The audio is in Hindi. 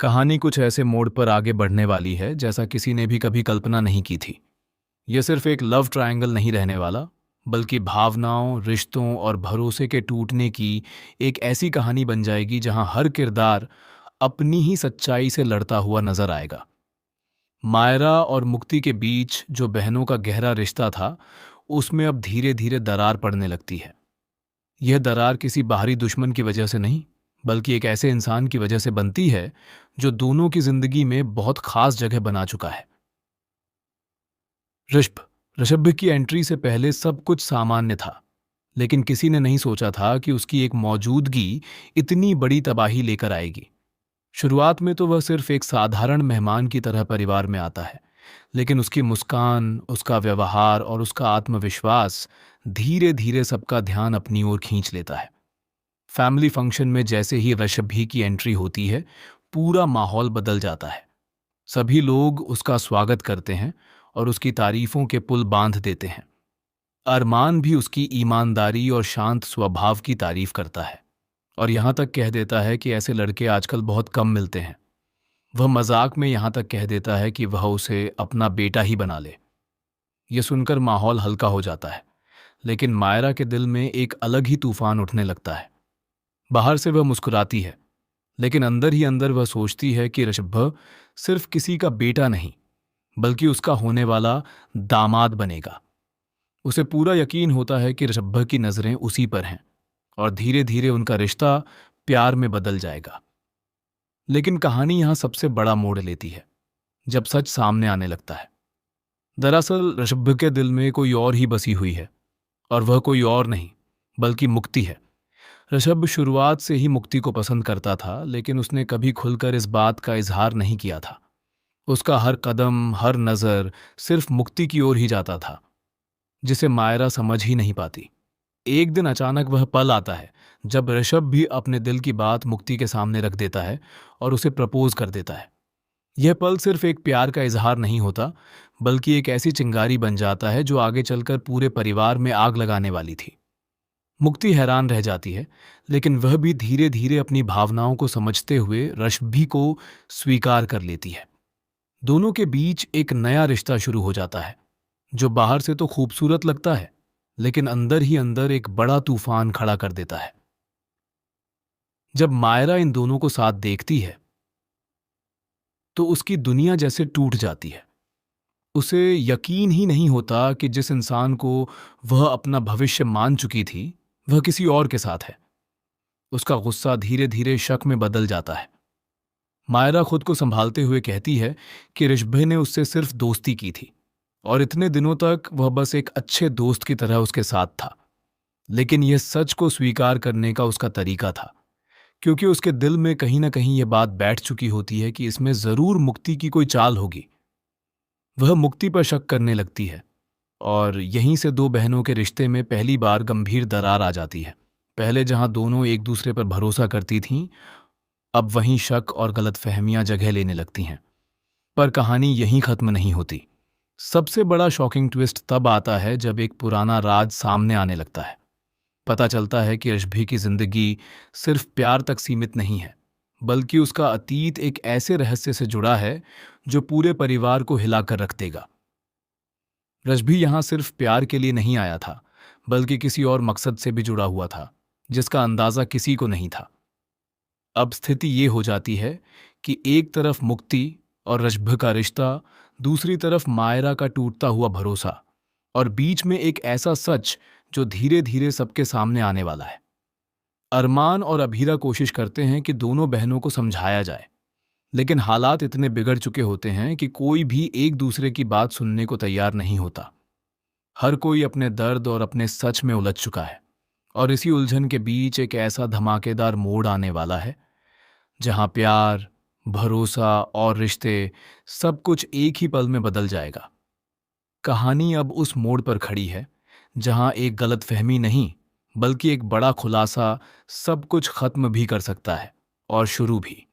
कहानी कुछ ऐसे मोड़ पर आगे बढ़ने वाली है जैसा किसी ने भी कभी कल्पना नहीं की थी। यह सिर्फ एक लव ट्रायंगल नहीं रहने वाला, बल्कि भावनाओं, रिश्तों और भरोसे के टूटने की एक ऐसी कहानी बन जाएगी जहां हर किरदार अपनी ही सच्चाई से लड़ता हुआ नजर आएगा। मायरा और मुक्ति के बीच जो बहनों का गहरा रिश्ता था, उसमें अब धीरे धीरे दरार पड़ने लगती है। यह दरार किसी बाहरी दुश्मन की वजह से नहीं, बल्कि एक ऐसे इंसान की वजह से बनती है जो दोनों की जिंदगी में बहुत खास जगह बना चुका है। ऋषभ ऋषभ की एंट्री से पहले सब कुछ सामान्य था, लेकिन किसी ने नहीं सोचा था कि उसकी एक मौजूदगी इतनी बड़ी तबाही लेकर आएगी। शुरुआत में तो वह सिर्फ एक साधारण मेहमान की तरह परिवार में आता है, लेकिन उसकी मुस्कान, उसका व्यवहार और उसका आत्मविश्वास धीरे धीरे सबका ध्यान अपनी ओर खींच लेता है। फैमिली फंक्शन में जैसे ही ऋषभी की एंट्री होती है, पूरा माहौल बदल जाता है। सभी लोग उसका स्वागत करते हैं और उसकी तारीफों के पुल बांध देते हैं। अरमान भी उसकी ईमानदारी और शांत स्वभाव की तारीफ करता है और यहां तक कह देता है कि ऐसे लड़के आजकल बहुत कम मिलते हैं। वह मजाक में यहां तक कह देता है कि वह उसे अपना बेटा ही बना ले। यह सुनकर माहौल हल्का हो जाता है, लेकिन मायरा के दिल में एक अलग ही तूफान उठने लगता है। बाहर से वह मुस्कुराती है, लेकिन अंदर ही अंदर वह सोचती है कि ऋषभ सिर्फ किसी का बेटा नहीं, बल्कि उसका होने वाला दामाद बनेगा। उसे पूरा यकीन होता है कि ऋषभ की नजरें उसी पर हैं और धीरे धीरे उनका रिश्ता प्यार में बदल जाएगा। लेकिन कहानी यहां सबसे बड़ा मोड़ लेती है जब सच सामने आने लगता है। दरअसल ऋषभ के दिल में कोई और ही बसी हुई है, और वह कोई और नहीं बल्कि मुक्ति है। ऋषभ शुरुआत से ही मुक्ति को पसंद करता था, लेकिन उसने कभी खुलकर इस बात का इजहार नहीं किया था। उसका हर कदम, हर नजर सिर्फ मुक्ति की ओर ही जाता था, जिसे मायरा समझ ही नहीं पाती। एक दिन अचानक वह पल आता है जब ऋषभ भी अपने दिल की बात मुक्ति के सामने रख देता है और उसे प्रपोज कर देता है। यह पल सिर्फ एक प्यार का इजहार नहीं होता, बल्कि एक ऐसी चिंगारी बन जाता है जो आगे चलकर पूरे परिवार में आग लगाने वाली थी। मुक्ति हैरान रह जाती है, लेकिन वह भी धीरे धीरे अपनी भावनाओं को समझते हुए ऋषभी को स्वीकार कर लेती है। दोनों के बीच एक नया रिश्ता शुरू हो जाता है, जो बाहर से तो खूबसूरत लगता है, लेकिन अंदर ही अंदर एक बड़ा तूफान खड़ा कर देता है। जब मायरा इन दोनों को साथ देखती है, तो उसकी दुनिया जैसे टूट जाती है। उसे यकीन ही नहीं होता कि जिस इंसान को वह अपना भविष्य मान चुकी थी, वह किसी और के साथ है। उसका गुस्सा धीरे धीरे शक में बदल जाता है। मायरा खुद को संभालते हुए कहती है कि ऋषभ ने उससे सिर्फ दोस्ती की थी और इतने दिनों तक वह बस एक अच्छे दोस्त की तरह उसके साथ था। लेकिन यह सच को स्वीकार करने का उसका तरीका था, क्योंकि उसके दिल में कहीं ना कहीं यह बात बैठ चुकी होती है कि इसमें जरूर मुक्ति की कोई चाल होगी। वह मुक्ति पर शक करने लगती है और यहीं से दो बहनों के रिश्ते में पहली बार गंभीर दरार आ जाती है। पहले जहां दोनों एक दूसरे पर भरोसा करती थीं, अब वहीं शक और गलतफहमियां जगह लेने लगती हैं। पर कहानी यहीं खत्म नहीं होती। सबसे बड़ा शॉकिंग ट्विस्ट तब आता है जब एक पुराना राज सामने आने लगता है। पता चलता है कि ऋषभी की जिंदगी सिर्फ प्यार तक सीमित नहीं है, बल्कि उसका अतीत एक ऐसे रहस्य से जुड़ा है जो पूरे परिवार को हिलाकर रख देगा। ऋषभी यहां सिर्फ प्यार के लिए नहीं आया था, बल्कि किसी और मकसद से भी जुड़ा हुआ था, जिसका अंदाजा किसी को नहीं था। अब स्थिति ये हो जाती है कि एक तरफ मुक्ति और ऋषभ का रिश्ता, दूसरी तरफ मायरा का टूटता हुआ भरोसा, और बीच में एक ऐसा सच जो धीरे धीरे सबके सामने आने वाला है। अरमान और अभीरा कोशिश करते हैं कि दोनों बहनों को समझाया जाए, लेकिन हालात इतने बिगड़ चुके होते हैं कि कोई भी एक दूसरे की बात सुनने को तैयार नहीं होता। हर कोई अपने दर्द और अपने सच में उलझ चुका है, और इसी उलझन के बीच एक ऐसा धमाकेदार मोड़ आने वाला है जहां प्यार, भरोसा और रिश्ते, सब कुछ एक ही पल में बदल जाएगा। कहानी अब उस मोड़ पर खड़ी है जहां एक गलतफहमी नहीं, बल्कि एक बड़ा खुलासा सब कुछ खत्म भी कर सकता है और शुरू भी।